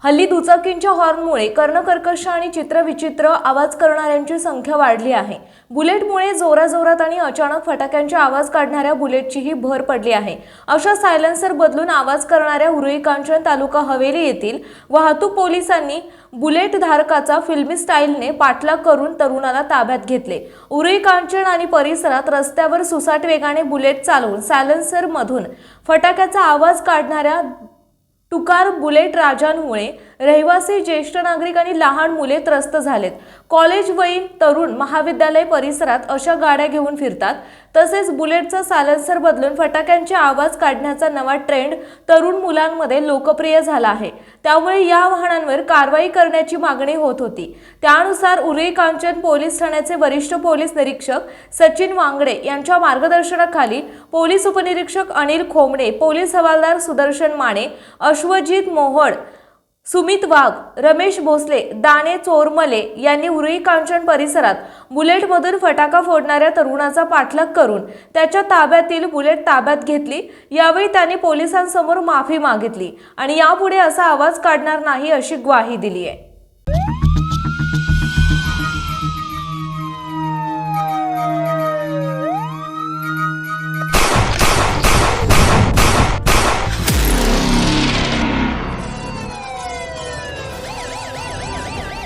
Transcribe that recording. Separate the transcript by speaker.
Speaker 1: हल्ली दुचाकींच्या हॉर्नमुळे कर्णकर्कश आणि चित्रविचित्र आवाज करणाऱ्यांची संख्या वाढली आहे। बुलेटमुळे जोराजोरात आणि अचानक फटाक्यांचे आवाज काढणाऱ्या बुलेटचीही भर पडली आहे। अशा सायलेन्सर बदलून आवाज करणाऱ्या उरुळी कांचन तालुका हवेली येथील वाहतूक पोलिसांनी बुलेट धारकाचा फिल्मी स्टाईलने पाठलाग करून तरुणाला ताब्यात घेतले। उरुळी कांचन आणि परिसरात रस्त्यावर सुसाट वेगाने बुलेट चालवून सायलेन्सर मधून फटाक्याचा आवाज काढणाऱ्या तुकार बुलेट राजांमुळे रहिवासी, ज्येष्ठ नागरिक आणि लहान मुले त्रस्त झालेत। कॉलेजवयीन तरुण महाविद्यालय परिसरात अशा गाड्या घेऊन फिरतात। तसेच बुलेटचा सायलेन्सर बदलून फटाक्यांचे आवाज काढण्याचा नवा ट्रेंड तरुण मुलांमध्ये लोकप्रिय झाला आहे। त्यामुळे या वाहनांवर कारवाई करण्याची मागणी होत होती। त्यानुसार उरुळी कांचन पोलीस ठाण्याचे वरिष्ठ पोलीस निरीक्षक सचिन वांगडे यांच्या मार्गदर्शनाखाली पोलीस उपनिरीक्षक अनिल खोमणे, पोलीस हवालदार सुदर्शन माने, अश्वजित मोहोड, सुमित वाघ, रमेश भोसले, दाने चोरमले यांनी उरुळी कांचन परिसरात बुलेटमधून फटाका फोडणाऱ्या तरुणाचा पाठलाग करून त्याच्या ताब्यातील बुलेट ताब्यात घेतली। यावेळी त्यांनी पोलिसांसमोर माफी मागितली आणि यापुढे असा आवाज काढणार नाही अशी ग्वाही दिली आहे।